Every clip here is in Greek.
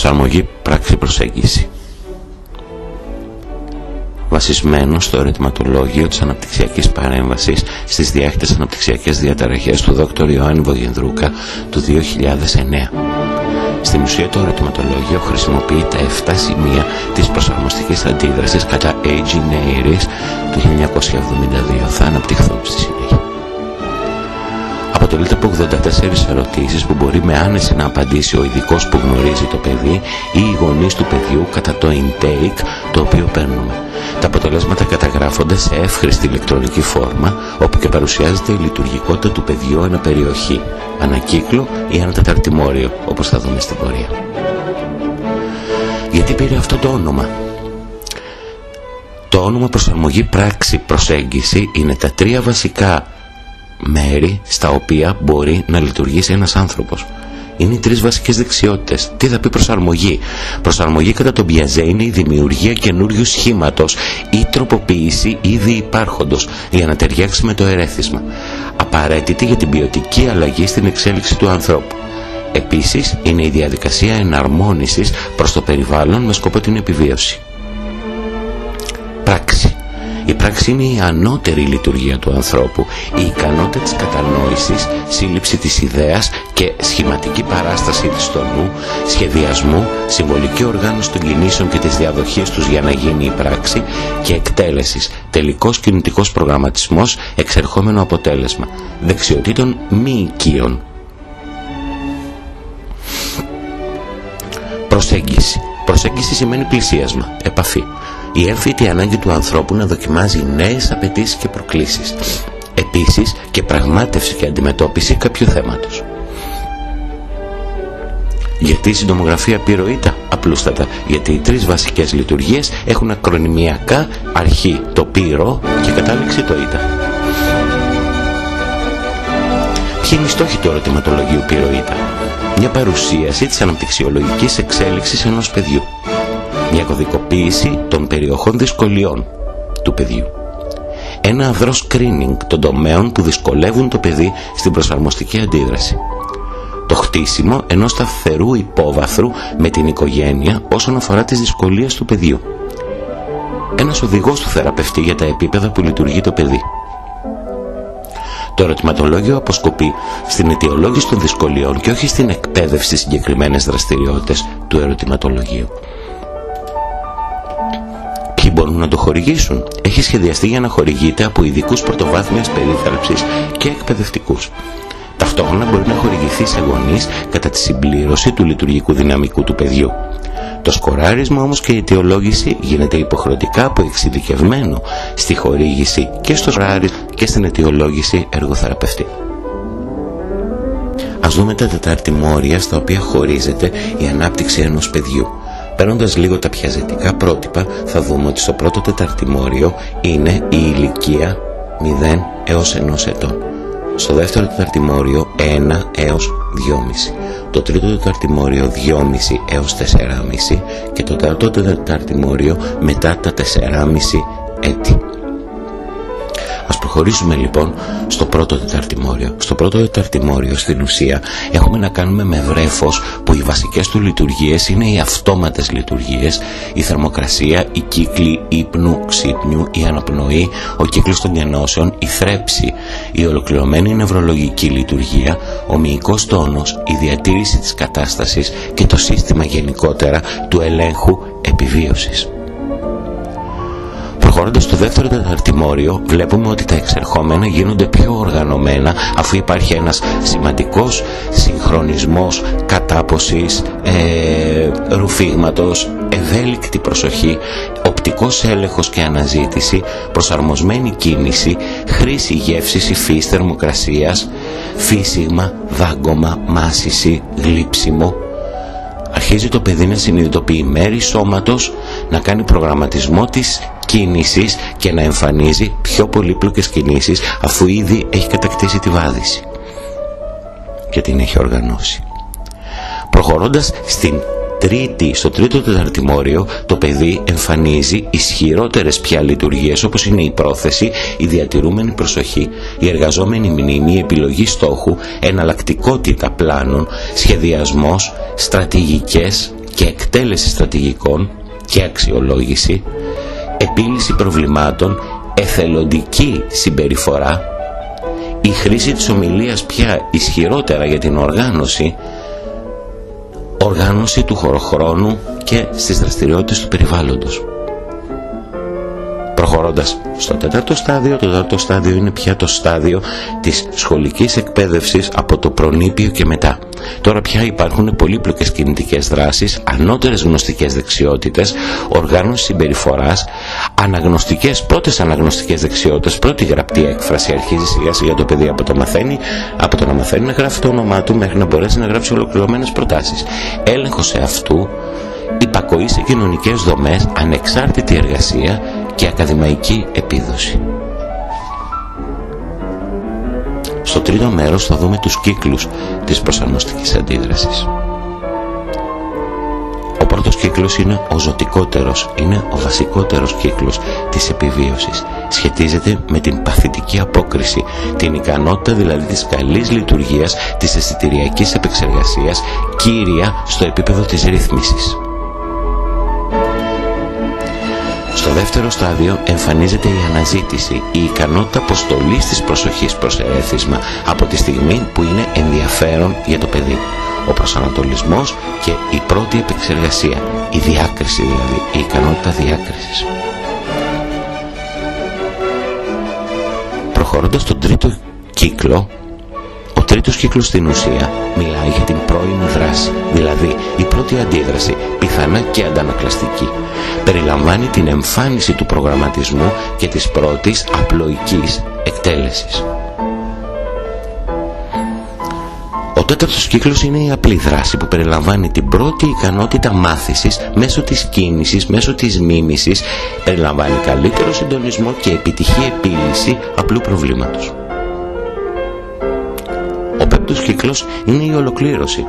Προσαρμογή, πράξη, προσέγγιση. Βασισμένο στο ερωτηματολόγιο της αναπτυξιακής παρέμβασης στις διάχυτες αναπτυξιακές διαταραχές του Δ. Ιωάννη Βογενδρούκα του 2009. Στην ουσία το ερωτηματολόγιο χρησιμοποιεί τα 7 σημεία της προσαρμοστικής αντίδρασης κατά A.G. Neiris του 1972. Θα αναπτυχθούν στη συνέχεια. Αποτελείται από 84 ερωτήσεις που μπορεί με άνεση να απαντήσει ο ειδικός που γνωρίζει το παιδί ή οι γονείς του παιδιού κατά το intake το οποίο παίρνουμε. Τα αποτελέσματα καταγράφονται σε εύχρηστη ηλεκτρονική φόρμα, όπου και παρουσιάζεται η λειτουργικότητα του παιδιού ανά περιοχή, ανακύκλο ή ένα τεταρτημόριο, όπως θα δούμε στην πορεία. Γιατί πήρε αυτό το όνομα? Το όνομα προσαρμογή, πράξη, προσέγγιση είναι τα 3 βασικά μέρη στα οποία μπορεί να λειτουργήσει ένας άνθρωπος. Είναι οι 3 βασικές δεξιότητες. Τι θα πει προσαρμογή? Προσαρμογή κατά τον Πιαζέ είναι η δημιουργία καινούριου σχήματος ή τροποποίηση ήδη υπάρχοντος για να ταιριάξει με το ερέθισμα. Απαραίτητη για την ποιοτική αλλαγή στην εξέλιξη του ανθρώπου. Επίσης είναι η διαδικασία εναρμόνισης προς το περιβάλλον με σκοπό την επιβίωση. Πράξη. Η πράξη είναι η ανώτερη λειτουργία του ανθρώπου, η ικανότητα της κατανόησης, σύλληψη της ιδέας και σχηματική παράσταση της στο νου, σχεδιασμού, συμβολική οργάνωση των κινήσεων και της διαδοχής τους για να γίνει η πράξη και εκτέλεσης, τελικός κινητικός προγραμματισμός, εξερχόμενο αποτέλεσμα, δεξιοτήτων μη οικείων. Προσέγγιση. Προσέγγιση σημαίνει πλησίασμα, επαφή. Η έμφυτη ανάγκη του ανθρώπου να δοκιμάζει νέες απαιτήσεις και προκλήσεις. Επίσης και πραγμάτευση και αντιμετώπιση κάποιου θέματος. Γιατί η συντομογραφία πυροΐτα? Απλούστατα, γιατί οι 3 βασικές λειτουργίες έχουν ακρονημιακά αρχή το πυρο και κατάληξη το ήτα. Ποιοι είναι οι στόχοι του ερωτηματολογίου πυροΐτα? Μια παρουσίαση της αναπτυξιολογικής εξέλιξης ενός παιδιού. Μια κωδικοποίηση των περιοχών δυσκολιών του παιδιού. Ένα αδρό screening των τομέων που δυσκολεύουν το παιδί στην προσαρμοστική αντίδραση. Το χτίσιμο ενός σταθερού υπόβαθρου με την οικογένεια όσον αφορά τις δυσκολίες του παιδιού. Ένας οδηγός του θεραπευτή για τα επίπεδα που λειτουργεί το παιδί. Το ερωτηματολόγιο αποσκοπεί στην αιτιολόγηση των δυσκολιών και όχι στην εκπαίδευση στις συγκεκριμένες δραστηριότητες του ερωτηματολογίου. Ποιοι μπορούν να το χορηγήσουν? Έχει σχεδιαστεί για να χορηγείται από ειδικούς πρωτοβάθμιας περίθαλψης και εκπαιδευτικούς. Ταυτόχρονα μπορεί να χορηγηθεί σε γονείς κατά τη συμπλήρωση του λειτουργικού δυναμικού του παιδιού. Το σκοράρισμα όμως και η αιτιολόγηση γίνεται υποχρεωτικά από εξειδικευμένο στη χορήγηση και στο σκοράρισμα και στην αιτιολόγηση εργοθεραπευτή. Ας δούμε τα τεταρτημόρια στα οποία χωρίζεται η ανάπτυξη ενός παιδιού. Παίρνοντας λίγο τα πιαζετικά πρότυπα, θα δούμε ότι στο πρώτο τεταρτημόριο είναι η ηλικία 0 έως 1 ετών. Στο δεύτερο τεταρτημόριο 1 έως 2,5. Το τρίτο τεταρτημόριο 2,5 έως 4,5 και το τέταρτο τεταρτημόριο μετά τα 4,5 έτη. Ας προχωρήσουμε λοιπόν στο πρώτο τεταρτημόριο. Στο πρώτο τεταρτημόριο στην ουσία έχουμε να κάνουμε με βρέφος που οι βασικές του λειτουργίες είναι οι αυτόματες λειτουργίες, η θερμοκρασία, η κύκλη ύπνου, ξύπνιου, η αναπνοή, ο κύκλος των γενώσεων, η θρέψη, η ολοκληρωμένη νευρολογική λειτουργία, ο μυϊκός τόνος, η διατήρηση της κατάστασης και το σύστημα γενικότερα του ελέγχου επιβίωσης. Προχωρώντας στο δεύτερο τεταρτημόριο βλέπουμε ότι τα εξερχόμενα γίνονται πιο οργανωμένα αφού υπάρχει ένας σημαντικός συγχρονισμός κατάποσης, ρουφίγματος, ευέλικτη προσοχή, οπτικός έλεγχος και αναζήτηση, προσαρμοσμένη κίνηση, χρήση γεύσης υφής, θερμοκρασίας, φύσιγμα, δάγκωμα, μάσηση, γλύψιμο. Αρχίζει το παιδί να συνειδητοποιεί μέρη σώματος, να κάνει προγραμματισμό της κίνησης και να εμφανίζει πιο πολύπλοκες κινήσεις αφού ήδη έχει κατακτήσει τη βάδιση και την έχει οργανώσει. Προχωρώντας στο τρίτο τεταρτημόριο, το παιδί εμφανίζει ισχυρότερες πια λειτουργίες όπως είναι η πρόθεση, η διατηρούμενη προσοχή, η εργαζόμενη μνήμη, η επιλογή στόχου, εναλλακτικότητα πλάνων, σχεδιασμός, στρατηγικές, και εκτέλεση στρατηγικών και αξιολόγηση, επίλυση προβλημάτων, εθελοντική συμπεριφορά, η χρήση της ομιλίας πια ισχυρότερα για την οργάνωση του χωροχρόνου και στις δραστηριότητες του περιβάλλοντος. Προχωρώντας στο τέταρτο στάδιο, το τέταρτο στάδιο είναι πια το στάδιο της σχολικής εκπαίδευσης από το προνήπιο και μετά. Τώρα πια υπάρχουν πολύπλοκες κινητικές δράσεις, ανώτερες γνωστικές δεξιότητες, οργάνωση συμπεριφοράς, πρώτες αναγνωστικές δεξιότητες, πρώτη γραπτή έκφραση. Αρχίζει σιγά σιγά το παιδί από το να μαθαίνει να γράφει το όνομά του μέχρι να μπορέσει να γράψει ολοκληρωμένες προτάσεις. Έλεγχος εαυτού, υπακοή σε κοινωνικές δομές, ανεξάρτητη εργασία και ακαδημαϊκή επίδοση. Στο τρίτο μέρος θα δούμε τους κύκλους της προσαρμοστικής αντίδρασης. Ο πρώτος κύκλος είναι ο ζωτικότερος, είναι ο βασικότερος κύκλος της επιβίωσης. Σχετίζεται με την παθητική απόκριση, την ικανότητα δηλαδή της καλής λειτουργίας της αισθητηριακής επεξεργασίας, κύρια στο επίπεδο της ρύθμισης. Στο δεύτερο στάδιο εμφανίζεται η αναζήτηση, η ικανότητα αποστολής της προσοχής προς έθισμα από τη στιγμή που είναι ενδιαφέρον για το παιδί. Ο προσανατολισμός και η πρώτη επεξεργασία, η διάκριση δηλαδή, η ικανότητα διάκρισης. Προχωρώντας τον τρίτο κύκλο, ο τρίτος κύκλος στην ουσία μιλάει για την πρώιμη δράση, δηλαδή η πρώτη αντίδραση, πιθανά και αντανακλαστική. Περιλαμβάνει την εμφάνιση του προγραμματισμού και της πρώτης απλοϊκής εκτέλεσης. Ο τέταρτος κύκλος είναι η απλή δράση που περιλαμβάνει την πρώτη ικανότητα μάθησης μέσω της κίνησης, μέσω της μίμησης, περιλαμβάνει καλύτερο συντονισμό και επιτυχή επίλυση απλού προβλήματος. Ο πέμπτος κύκλος είναι η ολοκλήρωση.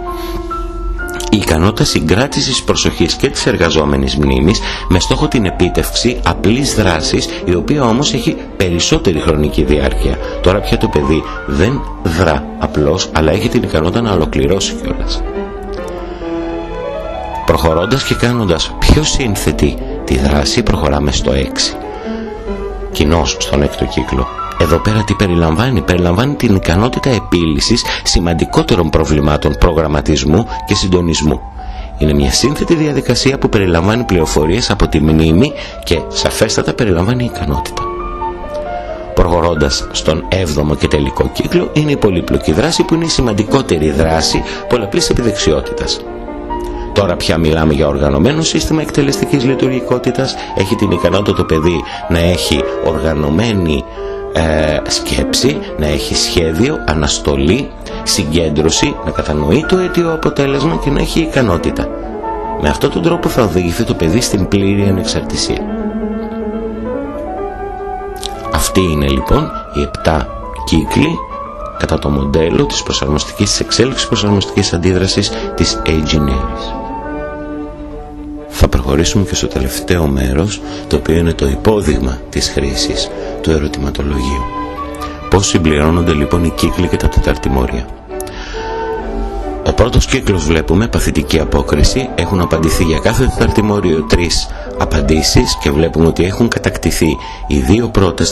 Η ικανότητα συγκράτησης προσοχής και της εργαζόμενης μνήμης με στόχο την επίτευξη απλής δράσης, η οποία όμως έχει περισσότερη χρονική διάρκεια. Τώρα πια το παιδί δεν δρά απλώς, αλλά έχει την ικανότητα να ολοκληρώσει κιόλας. Προχωρώντας και κάνοντας πιο σύνθετη τη δράση, προχωράμε στο 6. Κοινώς στον έκτο κύκλο. Εδώ πέρα τι περιλαμβάνει? Περιλαμβάνει την ικανότητα επίλυσης σημαντικότερων προβλημάτων προγραμματισμού και συντονισμού. Είναι μια σύνθετη διαδικασία που περιλαμβάνει πληροφορίες από τη μνήμη και σαφέστατα περιλαμβάνει ικανότητα. Προχωρώντας στον 7ο και τελικό κύκλο είναι η πολύπλοκη δράση, που είναι η σημαντικότερη δράση πολλαπλής επιδεξιότητας. Τώρα πια μιλάμε για οργανωμένο σύστημα εκτελεστικής λειτουργικότητας. Έχει την ικανότητα το παιδί να έχει οργανωμένη σκέψη, να έχει σχέδιο, αναστολή, συγκέντρωση, να κατανοεί το αίτιο αποτέλεσμα και να έχει ικανότητα. Με αυτόν τον τρόπο θα οδηγηθεί το παιδί στην πλήρη ανεξαρτησία. Αυτοί είναι λοιπόν οι 7 κύκλοι κατά το μοντέλο της προσαρμοστικής, της εξέλιξης προσαρμοστικής αντίδρασης της Aegineris. Θα προχωρήσουμε και στο τελευταίο μέρος, το οποίο είναι το υπόδειγμα της χρήσης του ερωτηματολογίου. Πώς συμπληρώνονται λοιπόν οι κύκλοι και τα τεταρτημόρια? Ο πρώτος κύκλος βλέπουμε παθητική απόκριση. Έχουν απαντηθεί για κάθε τεταρτημόριο 3 απαντήσεις και βλέπουμε ότι έχουν κατακτηθεί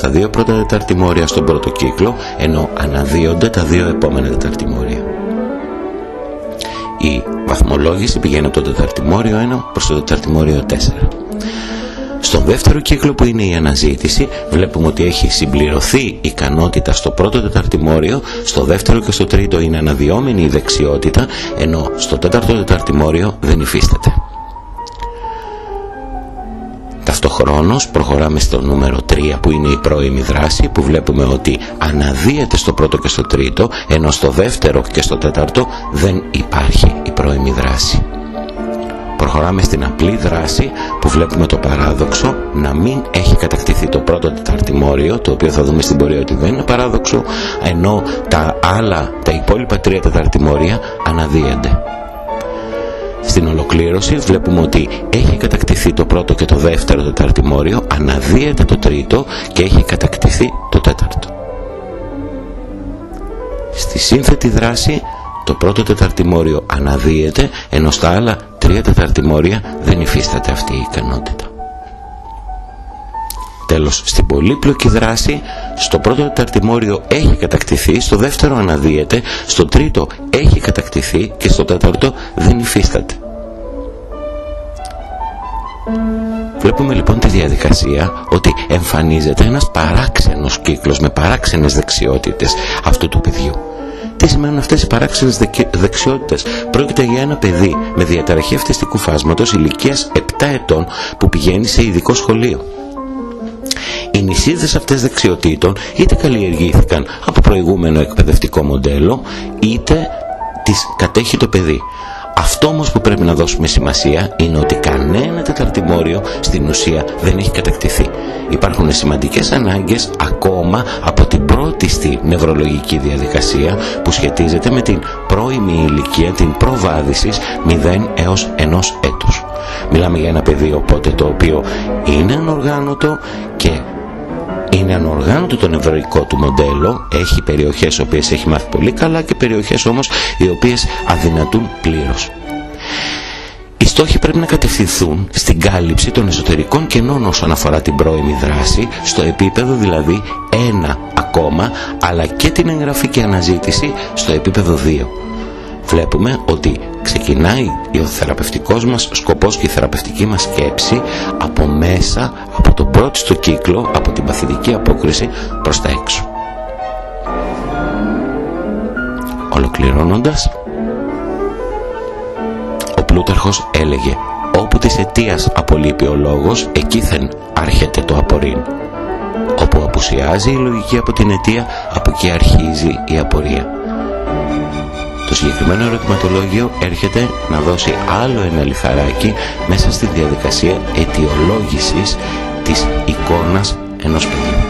τα δύο πρώτα τεταρτημόρια στον πρώτο κύκλο, ενώ αναδύονται τα 2 επόμενα τεταρτημόρια. Η βαθμολόγηση πηγαίνει από το τεταρτημόριο 1 προς το τεταρτημόριο 4. Στον δεύτερο κύκλο, που είναι η αναζήτηση, βλέπουμε ότι έχει συμπληρωθεί η ικανότητα στο πρώτο τεταρτημόριο, στο δεύτερο και στο τρίτο είναι αναδυόμενη η δεξιότητα, ενώ στο τέταρτο τεταρτημόριο δεν υφίσταται. Ταυτοχρόνως προχωράμε στο νούμερο 3, που είναι η πρώιμη δράση, που βλέπουμε ότι αναδύεται στο πρώτο και στο τρίτο, ενώ στο δεύτερο και στο τέταρτο δεν υπάρχει η πρώιμη δράση. Προχωράμε στην απλή δράση, που βλέπουμε το παράδοξο να μην έχει κατακτηθεί το πρώτο τεταρτημόριο, το οποίο θα δούμε στην πορεία ότι δεν είναι παράδοξο, ενώ τα υπόλοιπα 3 τεταρτημόρια αναδύονται. Στην ολοκλήρωση βλέπουμε ότι έχει κατακτηθεί το πρώτο και το δεύτερο τεταρτημόριο, αναδύεται το τρίτο και έχει κατακτηθεί το τέταρτο. Στη σύνθετη δράση το πρώτο τεταρτημόριο αναδύεται, ενώ στα άλλα 3 τεταρτημόρια δεν υφίσταται αυτή η ικανότητα. Τέλος, στην πολύπλοκη δράση, στο πρώτο τεταρτημόριο έχει κατακτηθεί, στο δεύτερο αναδύεται, στο τρίτο έχει κατακτηθεί και στο τέταρτο δεν υφίσταται. Βλέπουμε λοιπόν τη διαδικασία ότι εμφανίζεται ένας παράξενος κύκλος με παράξενες δεξιότητες αυτού του παιδιού. Τι σημαίνουν αυτές οι παράξενες δεξιότητες? Πρόκειται για ένα παιδί με διαταραχή αυτιστικού φάσματος ηλικίας 7 ετών που πηγαίνει σε ειδικό σχολείο. Οι νησίδες αυτές δεξιοτήτων είτε καλλιεργήθηκαν από προηγούμενο εκπαιδευτικό μοντέλο, είτε τις κατέχει το παιδί. Αυτό όμως που πρέπει να δώσουμε σημασία είναι ότι κανένα τεταρτημόριο στην ουσία δεν έχει κατακτηθεί. Υπάρχουν σημαντικές ανάγκες ακόμα από την πρώτη στη νευρολογική διαδικασία που σχετίζεται με την πρώιμη ηλικία, την προβάδισης 0 έως 1 έτους. Μιλάμε για ένα παιδί οπότε το οποίο είναι ανοργάνωτο και είναι ανοργάνωτο το νευρολογικό του μοντέλο, έχει περιοχές οι οποίες έχει μάθει πολύ καλά και περιοχές όμως οι οποίες αδυνατούν πλήρως. Οι στόχοι πρέπει να κατευθυνθούν στην κάλυψη των εσωτερικών κενών όσον αφορά την πρώιμη δράση, στο επίπεδο δηλαδή 1 ακόμα, αλλά και την εγγραφή και αναζήτηση στο επίπεδο 2. Βλέπουμε ότι ξεκινάει ο θεραπευτικός μας σκοπός και η θεραπευτική μας σκέψη από μέσα, από τον πρώτο στο κύκλο, από την παθητική απόκριση προς τα έξω. Ολοκληρώνοντας, ο Πλούταρχος έλεγε «Όπου της αιτίας απολείπει ο λόγος, εκείθεν άρχεται το απορρίν. Όπου απουσιάζει η λογική από την αιτία, από εκεί αρχίζει η απορία». Το συγκεκριμένο ερωτηματολόγιο έρχεται να δώσει άλλο ένα λιθαράκι μέσα στη διαδικασία αιτιολόγησης της εικόνας ενός παιδιού.